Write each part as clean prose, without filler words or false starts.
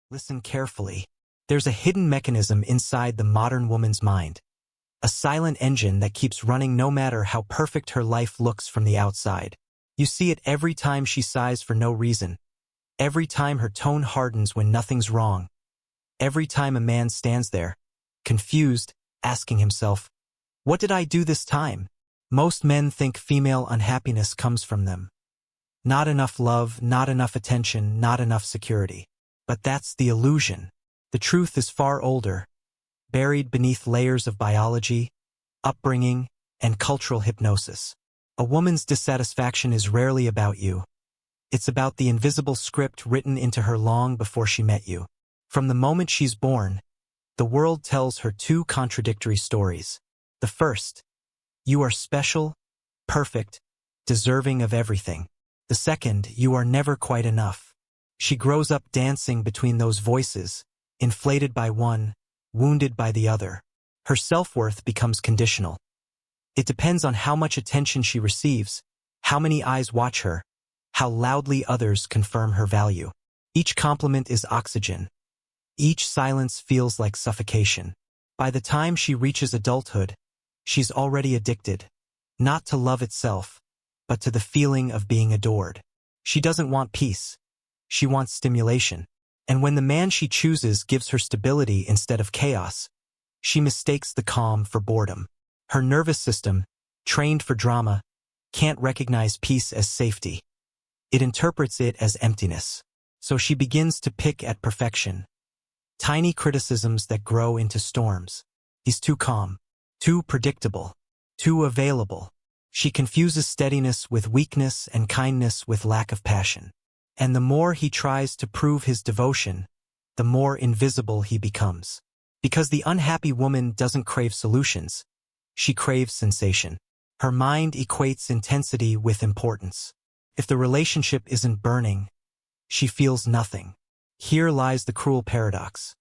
Listen carefully. There's a hidden mechanism inside the modern woman's mind. A silent engine that keeps running no matter how perfect her life looks from the outside. You see it every time she sighs for no reason. Every time her tone hardens when nothing's wrong. Every time a man stands there, confused, asking himself, "What did I do this time?" Most men think female unhappiness comes from them. Not enough love, not enough attention, not enough security. But that's the illusion. The truth is far older, buried beneath layers of biology, upbringing, and cultural hypnosis. A woman's dissatisfaction is rarely about you. It's about the invisible script written into her long before she met you. From the moment she's born, the world tells her two contradictory stories. The first, you are special, perfect, deserving of everything. The second, you are never quite enough. She grows up dancing between those voices, inflated by one, wounded by the other. Her self-worth becomes conditional. It depends on how much attention she receives, how many eyes watch her, how loudly others confirm her value. Each compliment is oxygen. Each silence feels like suffocation. By the time she reaches adulthood, she's already addicted, not to love itself, but to the feeling of being adored. She doesn't want peace. She wants stimulation. And when the man she chooses gives her stability instead of chaos, she mistakes the calm for boredom. Her nervous system, trained for drama, can't recognize peace as safety. It interprets it as emptiness. So she begins to pick at perfection. Tiny criticisms that grow into storms. He's too calm, too predictable, too available. She confuses steadiness with weakness and kindness with lack of passion. And the more he tries to prove his devotion, the more invisible he becomes. Because the unhappy woman doesn't crave solutions, she craves sensation. Her mind equates intensity with importance. If the relationship isn't burning, she feels nothing. Here lies the cruel paradox.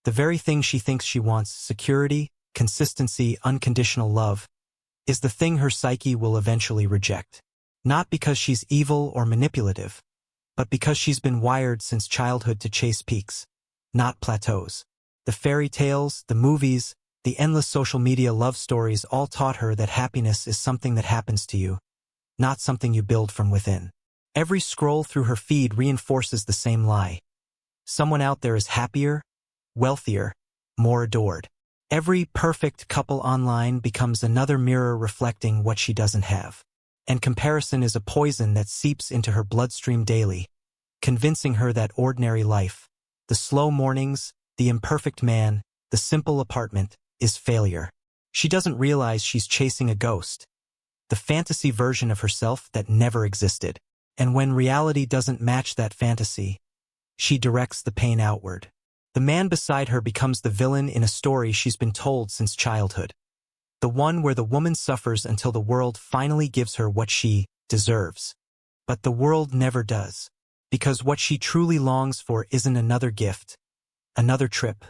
The very thing she thinks she wants, security, consistency, unconditional love, is the thing her psyche will eventually reject. Not because she's evil or manipulative, but because she's been wired since childhood to chase peaks, not plateaus. The fairy tales, the movies, the endless social media love stories all taught her that happiness is something that happens to you, not something you build from within. Every scroll through her feed reinforces the same lie. Someone out there is happier, wealthier, more adored. Every perfect couple online becomes another mirror reflecting what she doesn't have. And comparison is a poison that seeps into her bloodstream daily, convincing her that ordinary life, the slow mornings, the imperfect man, the simple apartment, is failure. She doesn't realize she's chasing a ghost, the fantasy version of herself that never existed. And when reality doesn't match that fantasy, she directs the pain outward. The man beside her becomes the villain in a story she's been told since childhood. The one where the woman suffers until the world finally gives her what she deserves. But the world never does. Because what she truly longs for isn't another gift, another trip,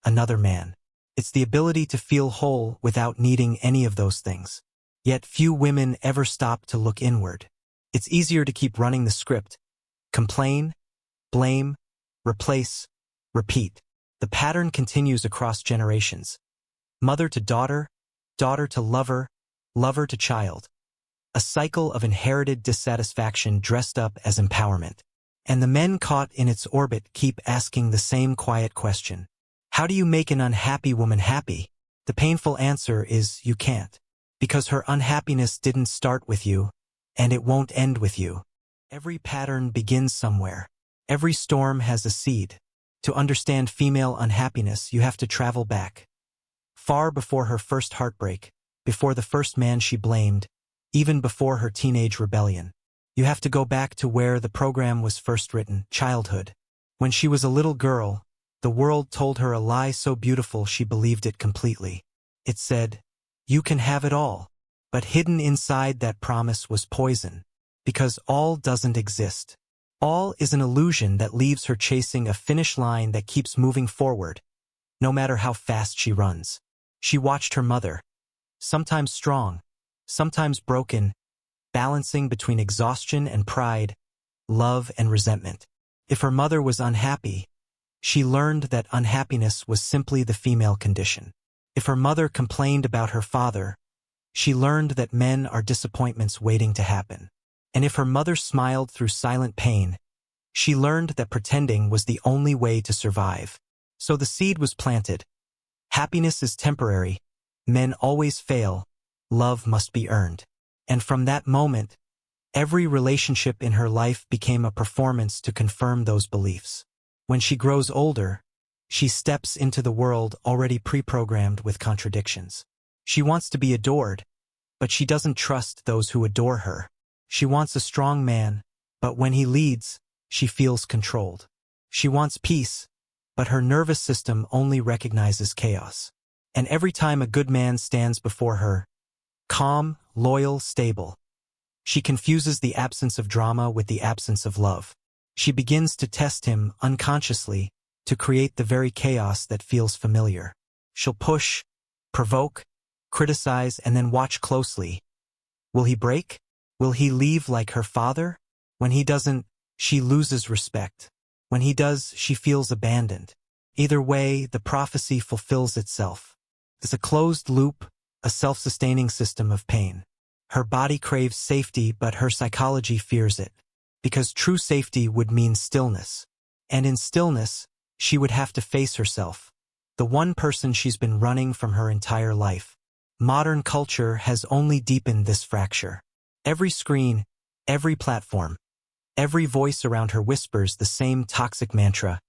another man. It's the ability to feel whole without needing any of those things. Yet few women ever stop to look inward. It's easier to keep running the script. Complain, blame, replace, repeat. The pattern continues across generations. Mother to daughter, daughter to lover, lover to child. A cycle of inherited dissatisfaction dressed up as empowerment. And the men caught in its orbit keep asking the same quiet question. How do you make an unhappy woman happy? The painful answer is you can't. Because her unhappiness didn't start with you, and it won't end with you. Every pattern begins somewhere. Every storm has a seed. To understand female unhappiness, you have to travel back. Far before her first heartbreak, before the first man she blamed, even before her teenage rebellion. You have to go back to where the program was first written, childhood. When she was a little girl, the world told her a lie so beautiful she believed it completely. It said, "You can have it all." But hidden inside that promise was poison. Because all doesn't exist. All is an illusion that leaves her chasing a finish line that keeps moving forward, no matter how fast she runs. She watched her mother, sometimes strong, sometimes broken, balancing between exhaustion and pride, love and resentment. If her mother was unhappy, She learned that unhappiness was simply the female condition. If her mother complained about her father, she learned that men are disappointments waiting to happen. And if her mother smiled through silent pain, she learned that pretending was the only way to survive. So the seed was planted. Happiness is temporary. Men always fail. Love must be earned. And from that moment, every relationship in her life became a performance to confirm those beliefs. When she grows older, she steps into the world already pre-programmed with contradictions. She wants to be adored, but she doesn't trust those who adore her. She wants a strong man, but when he leads, she feels controlled. She wants peace, but her nervous system only recognizes chaos. And every time a good man stands before her, calm, loyal, stable, she confuses the absence of drama with the absence of love. She begins to test him unconsciously to create the very chaos that feels familiar. She'll push, provoke, criticize, and then watch closely. Will he break? Will he leave like her father? When he doesn't, she loses respect. When he does, she feels abandoned. Either way, the prophecy fulfills itself. It's a closed loop, a self-sustaining system of pain. Her body craves safety, but her psychology fears it. Because true safety would mean stillness. And in stillness, she would have to face herself, the one person she's been running from her entire life. Modern culture has only deepened this fracture. Every screen, every platform, every voice around her whispers the same toxic mantra.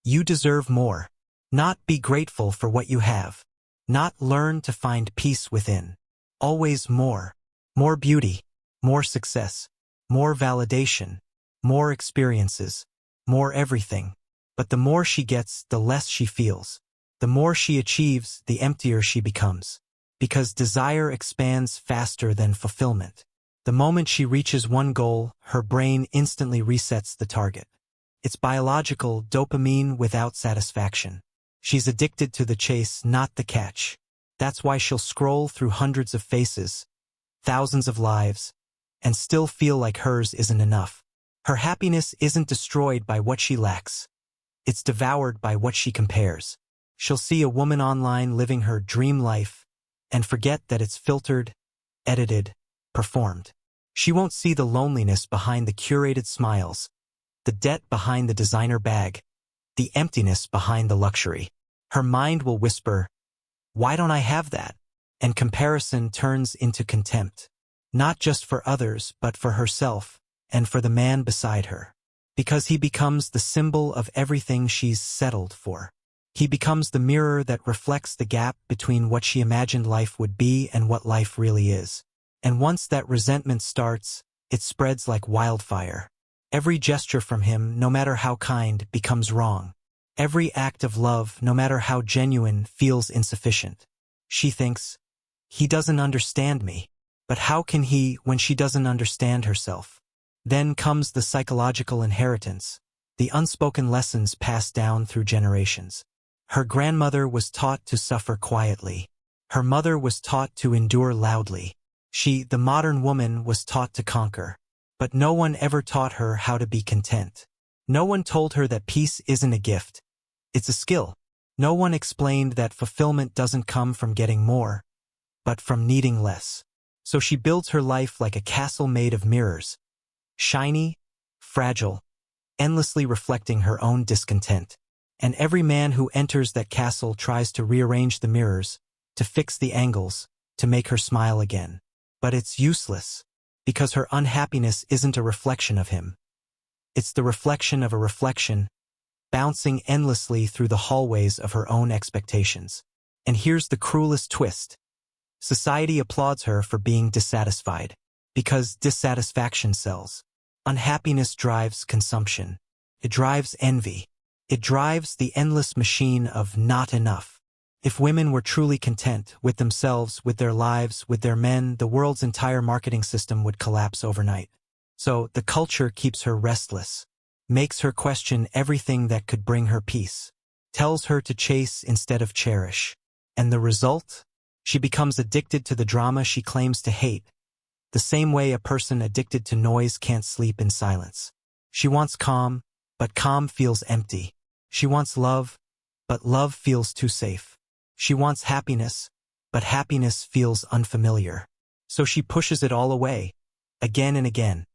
You deserve more. Not be grateful for what you have. Not learn to find peace within. Always more. More beauty, more success, more validation, more experiences, more everything. But the more she gets, the less she feels. The more she achieves, the emptier she becomes. Because desire expands faster than fulfillment. The moment she reaches one goal, her brain instantly resets the target. It's biological dopamine without satisfaction. She's addicted to the chase, not the catch. That's why she'll scroll through hundreds of faces, thousands of lives, and still feel like hers isn't enough. Her happiness isn't destroyed by what she lacks. It's devoured by what she compares. She'll see a woman online living her dream life and forget that it's filtered, edited, performed. She won't see the loneliness behind the curated smiles, the debt behind the designer bag, the emptiness behind the luxury. Her mind will whisper, "Why don't I have that?" And comparison turns into contempt, not just for others, but for herself and for the man beside her. Because he becomes the symbol of everything she's settled for. He becomes the mirror that reflects the gap between what she imagined life would be and what life really is. And once that resentment starts, it spreads like wildfire. Every gesture from him, no matter how kind, becomes wrong. Every act of love, no matter how genuine, feels insufficient. She thinks, he doesn't understand me. But how can he when she doesn't understand herself? Then comes the psychological inheritance, the unspoken lessons passed down through generations. Her grandmother was taught to suffer quietly. Her mother was taught to endure loudly. She, the modern woman, was taught to conquer. But no one ever taught her how to be content. No one told her that peace isn't a gift. It's a skill. No one explained that fulfillment doesn't come from getting more, but from needing less. So she builds her life like a castle made of mirrors. Shiny, fragile, endlessly reflecting her own discontent. And every man who enters that castle tries to rearrange the mirrors, to fix the angles, to make her smile again. But it's useless, because her unhappiness isn't a reflection of him. It's the reflection of a reflection, bouncing endlessly through the hallways of her own expectations. And here's the cruelest twist. Society applauds her for being dissatisfied, because dissatisfaction sells. Unhappiness drives consumption. It drives envy. It drives the endless machine of not enough. If women were truly content with themselves, with their lives, with their men, the world's entire marketing system would collapse overnight. So the culture keeps her restless, makes her question everything that could bring her peace, tells her to chase instead of cherish. And the result? She becomes addicted to the drama she claims to hate, the same way a person addicted to noise can't sleep in silence. She wants calm, but calm feels empty. She wants love, but love feels too safe. She wants happiness, but happiness feels unfamiliar. So she pushes it all away, again and again,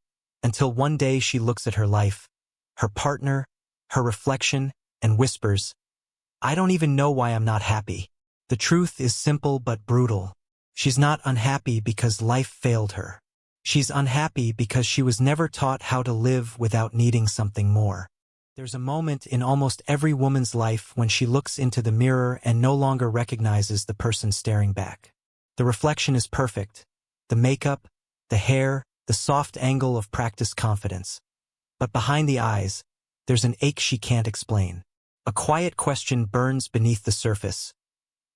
until one day she looks at her life, her partner, her reflection, and whispers, "I don't even know why I'm not happy." The truth is simple but brutal. She's not unhappy because life failed her. She's unhappy because she was never taught how to live without needing something more. There's a moment in almost every woman's life when she looks into the mirror and no longer recognizes the person staring back. The reflection is perfect. The makeup, the hair, the soft angle of practiced confidence. But behind the eyes, there's an ache she can't explain. A quiet question burns beneath the surface.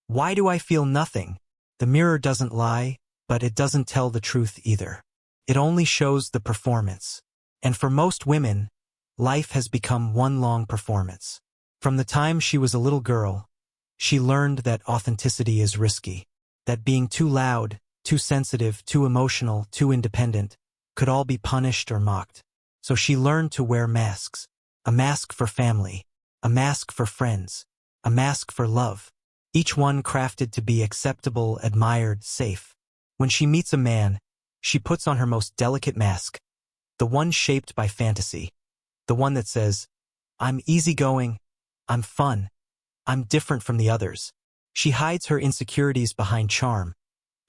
Why do I feel nothing? The mirror doesn't lie, but it doesn't tell the truth either. It only shows the performance. And for most women, life has become one long performance. From the time she was a little girl, she learned that authenticity is risky, that being too loud, too sensitive, too emotional, too independent could all be punished or mocked. So she learned to wear masks. A mask for family, a mask for friends, a mask for love. Each one crafted to be acceptable, admired, safe. When she meets a man, she puts on her most delicate mask, the one shaped by fantasy, the one that says, "I'm easygoing, I'm fun, I'm different from the others." She hides her insecurities behind charm,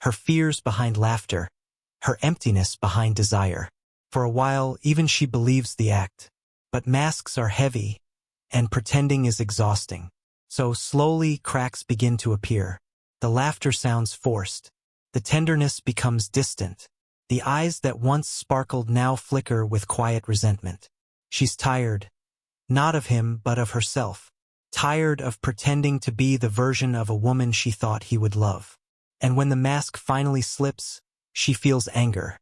her fears behind laughter, her emptiness behind desire. For a while, even she believes the act. But masks are heavy, and pretending is exhausting. So slowly cracks begin to appear. The laughter sounds forced. The tenderness becomes distant. The eyes that once sparkled now flicker with quiet resentment. She's tired, not of him but of herself. Tired of pretending to be the version of a woman she thought he would love. And when the mask finally slips, she feels anger.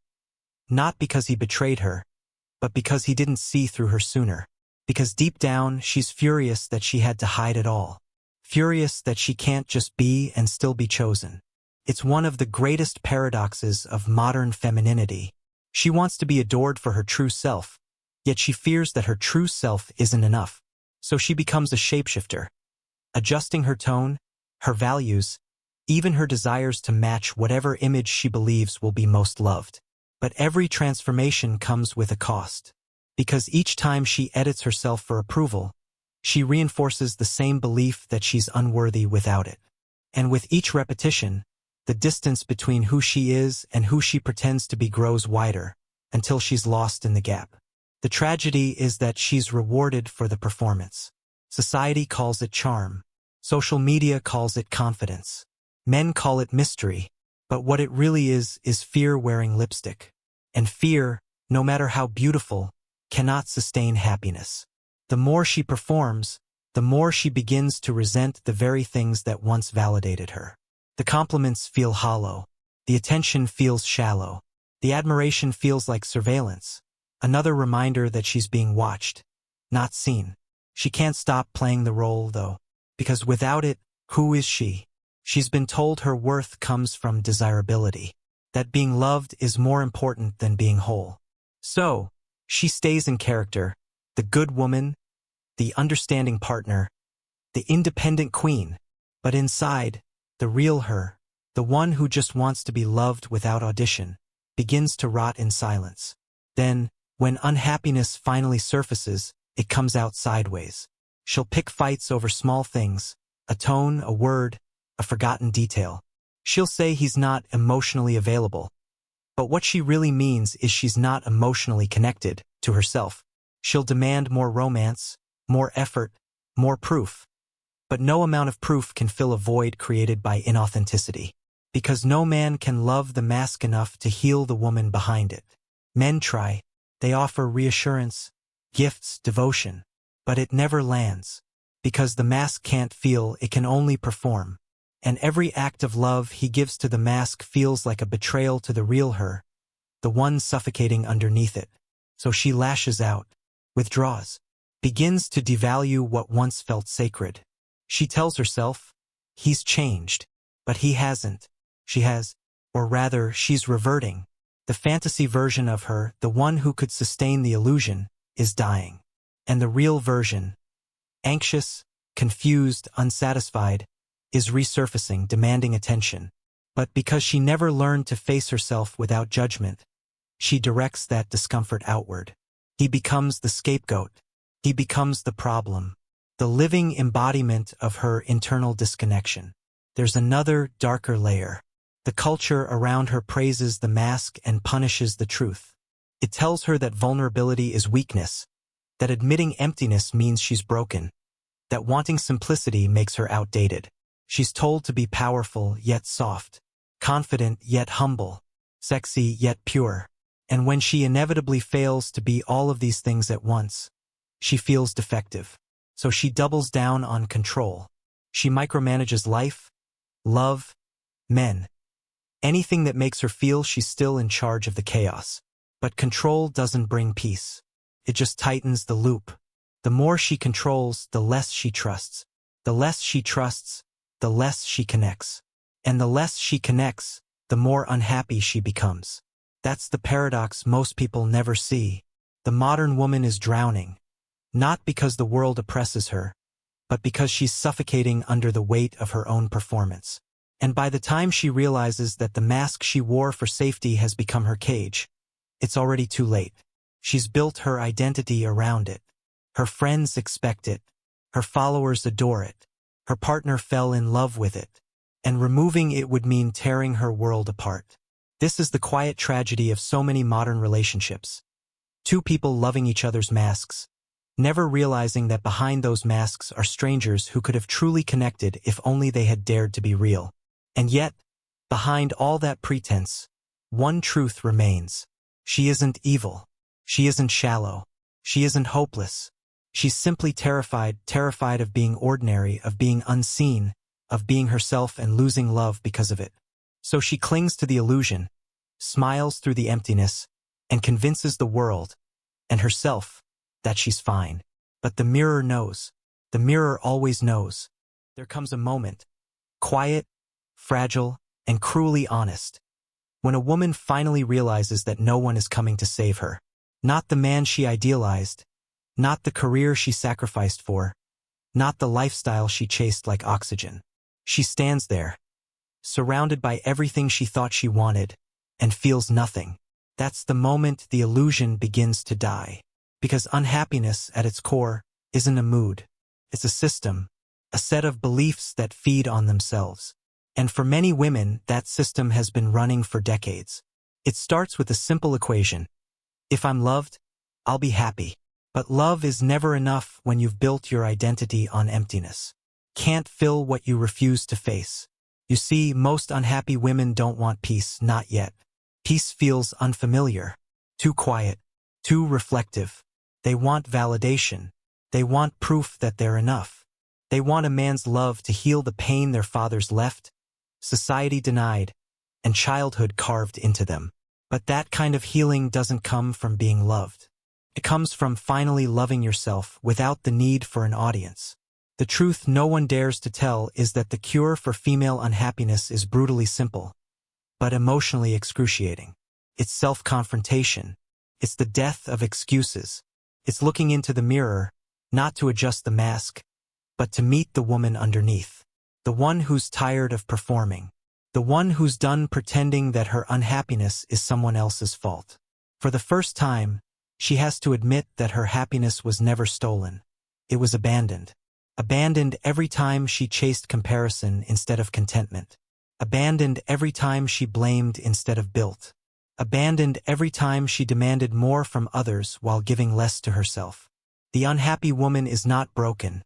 Not because he betrayed her, but because he didn't see through her sooner. Because deep down, she's furious that she had to hide it all. Furious that she can't just be and still be chosen. It's one of the greatest paradoxes of modern femininity. She wants to be adored for her true self, yet she fears that her true self isn't enough. So she becomes a shapeshifter, adjusting her tone, her values, even her desires to match whatever image she believes will be most loved. But every transformation comes with a cost. Because each time she edits herself for approval, she reinforces the same belief that she's unworthy without it. And with each repetition, the distance between who she is and who she pretends to be grows wider, until she's lost in the gap. The tragedy is that she's rewarded for the performance. Society calls it charm. Social media calls it confidence. Men call it mystery. But what it really is fear wearing lipstick. And fear, no matter how beautiful, cannot sustain happiness. The more she performs, the more she begins to resent the very things that once validated her. The compliments feel hollow. The attention feels shallow. The admiration feels like surveillance. Another reminder that she's being watched, not seen. She can't stop playing the role, though, because without it, who is she? She's been told her worth comes from desirability, that being loved is more important than being whole. So, she stays in character, the good woman, the understanding partner, the independent queen. But inside, the real her, the one who just wants to be loved without audition, begins to rot in silence. Then, when unhappiness finally surfaces, it comes out sideways. She'll pick fights over small things, a tone, a word, a forgotten detail. She'll say he's not emotionally available. But what she really means is she's not emotionally connected to herself. She'll demand more romance, more effort, more proof. But no amount of proof can fill a void created by inauthenticity. Because no man can love the mask enough to heal the woman behind it. Men try. They offer reassurance, gifts, devotion. But it never lands. Because the mask can't feel, it can only perform. And every act of love he gives to the mask feels like a betrayal to the real her, the one suffocating underneath it. So she lashes out, withdraws, begins to devalue what once felt sacred. She tells herself, he's changed, but he hasn't. She has, or rather, she's reverting. The fantasy version of her, the one who could sustain the illusion, is dying. And the real version, Anxious, confused, unsatisfied, is resurfacing, demanding attention. But because she never learned to face herself without judgment, she directs that discomfort outward. He becomes the scapegoat. He becomes the problem, the living embodiment of her internal disconnection. There's another, darker layer. The culture around her praises the mask and punishes the truth. It tells her that vulnerability is weakness, that admitting emptiness means she's broken, that wanting simplicity makes her outdated. She's told to be powerful yet soft, confident yet humble, sexy yet pure. And when she inevitably fails to be all of these things at once, she feels defective. So she doubles down on control. She micromanages life, love, men. Anything that makes her feel she's still in charge of the chaos. But control doesn't bring peace. It just tightens the loop. The more she controls, the less she trusts. The less she trusts, the less she connects. And the less she connects, the more unhappy she becomes. That's the paradox most people never see. The modern woman is drowning, not because the world oppresses her, but because she's suffocating under the weight of her own performance. And by the time she realizes that the mask she wore for safety has become her cage, it's already too late. She's built her identity around it. Her friends expect it. Her followers adore it. Her partner fell in love with it. And removing it would mean tearing her world apart. This is the quiet tragedy of so many modern relationships. Two people loving each other's masks, never realizing that behind those masks are strangers who could have truly connected if only they had dared to be real. And yet, behind all that pretense, one truth remains. She isn't evil. She isn't shallow. She isn't hopeless. She's simply terrified of being ordinary, of being unseen, of being herself and losing love because of it. So she clings to the illusion, smiles through the emptiness, and convinces the world, and herself, that she's fine. But the mirror knows. The mirror always knows. There comes a moment, quiet, fragile, and cruelly honest, when a woman finally realizes that no one is coming to save her. Not the man she idealized, not the career she sacrificed for, not the lifestyle she chased like oxygen. She stands there, surrounded by everything she thought she wanted, and feels nothing. That's the moment the illusion begins to die. Because unhappiness, at its core, isn't a mood. It's a system, a set of beliefs that feed on themselves. And for many women, that system has been running for decades. It starts with a simple equation. If I'm loved, I'll be happy. But love is never enough when you've built your identity on emptiness. Can't fill what you refuse to face. You see, most unhappy women don't want peace, not yet. Peace feels unfamiliar, too quiet, too reflective. They want validation. They want proof that they're enough. They want a man's love to heal the pain their fathers left, society denied, and childhood carved into them. But that kind of healing doesn't come from being loved. It comes from finally loving yourself without the need for an audience. The truth no one dares to tell is that the cure for female unhappiness is brutally simple, but emotionally excruciating. It's self-confrontation. It's the death of excuses. It's looking into the mirror, not to adjust the mask, but to meet the woman underneath. The one who's tired of performing. The one who's done pretending that her unhappiness is someone else's fault. For the first time, she has to admit that her happiness was never stolen. It was abandoned. Abandoned every time she chased comparison instead of contentment. Abandoned every time she blamed instead of built. Abandoned every time she demanded more from others while giving less to herself. The unhappy woman is not broken.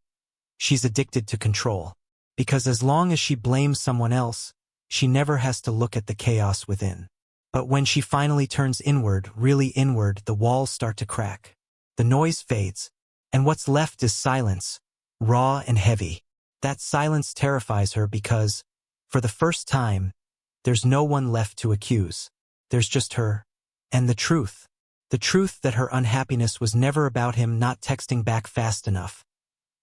She's addicted to control. Because as long as she blames someone else, she never has to look at the chaos within. But when she finally turns inward, really inward, the walls start to crack. The noise fades, and what's left is silence, raw and heavy. That silence terrifies her because, for the first time, there's no one left to accuse. There's just her. And the truth. The truth that her unhappiness was never about him not texting back fast enough,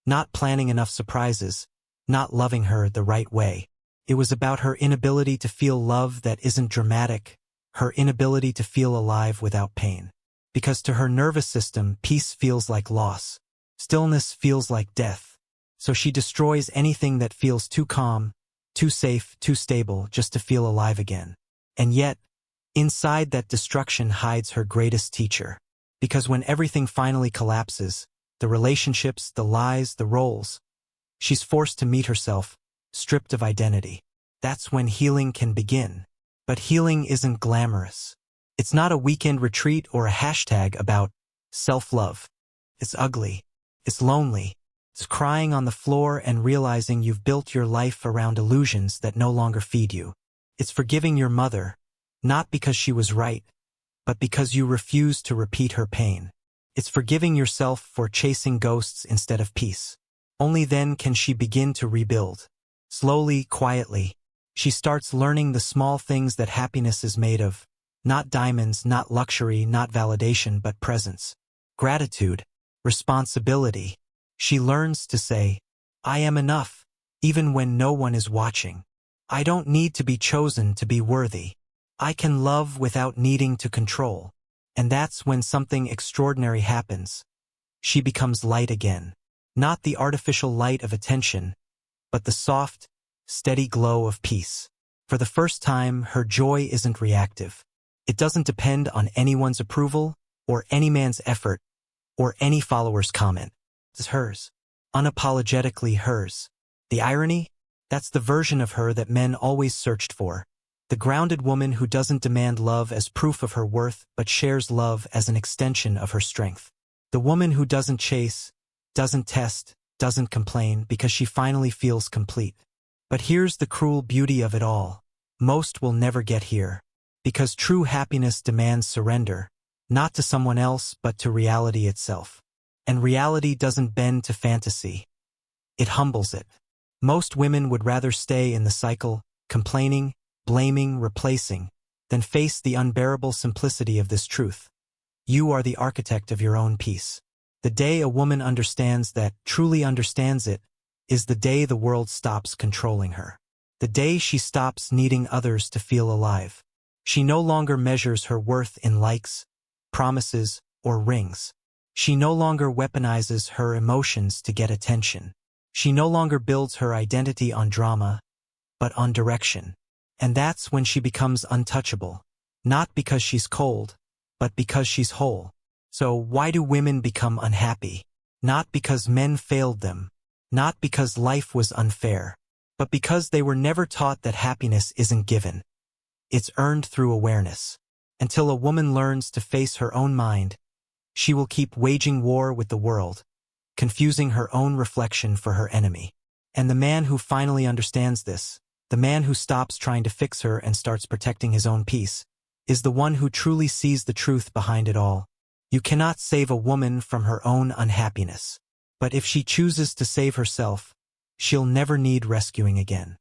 not planning enough surprises, not loving her the right way. It was about her inability to feel love that isn't dramatic, her inability to feel alive without pain. Because to her nervous system, peace feels like loss. Stillness feels like death. So she destroys anything that feels too calm, too safe, too stable, just to feel alive again. And yet, inside that destruction hides her greatest teacher. Because when everything finally collapses, the relationships, the lies, the roles, she's forced to meet herself, stripped of identity. That's when healing can begin. But healing isn't glamorous. It's not a weekend retreat or a hashtag about self-love. It's ugly. It's lonely. It's crying on the floor and realizing you've built your life around illusions that no longer feed you. It's forgiving your mother, not because she was right, but because you refused to repeat her pain. It's forgiving yourself for chasing ghosts instead of peace. Only then can she begin to rebuild. Slowly, quietly, she starts learning the small things that happiness is made of. Not diamonds, not luxury, not validation, but presence. Gratitude. Responsibility. She learns to say, I am enough, even when no one is watching. I don't need to be chosen to be worthy. I can love without needing to control. And that's when something extraordinary happens. She becomes light again. Not the artificial light of attention, but the soft, steady glow of peace. For the first time, her joy isn't reactive. It doesn't depend on anyone's approval, or any man's effort, or any follower's comment. It's hers. Unapologetically hers. The irony? That's the version of her that men always searched for. The grounded woman who doesn't demand love as proof of her worth, but shares love as an extension of her strength. The woman who doesn't chase, doesn't test, doesn't complain because she finally feels complete. But here's the cruel beauty of it all. Most will never get here. Because true happiness demands surrender, not to someone else but to reality itself. And reality doesn't bend to fantasy. It humbles it. Most women would rather stay in the cycle, complaining, blaming, replacing, than face the unbearable simplicity of this truth. You are the architect of your own peace. The day a woman understands that, truly understands it, is the day the world stops controlling her. The day she stops needing others to feel alive. She no longer measures her worth in likes, promises, or rings. She no longer weaponizes her emotions to get attention. She no longer builds her identity on drama, but on direction. And that's when she becomes untouchable. Not because she's cold, but because she's whole. So why do women become unhappy? Not because men failed them. Not because life was unfair. But because they were never taught that happiness isn't given. It's earned through awareness. Until a woman learns to face her own mind, she will keep waging war with the world, confusing her own reflection for her enemy. And the man who finally understands this, the man who stops trying to fix her and starts protecting his own peace, is the one who truly sees the truth behind it all. You cannot save a woman from her own unhappiness. But if she chooses to save herself, she'll never need rescuing again.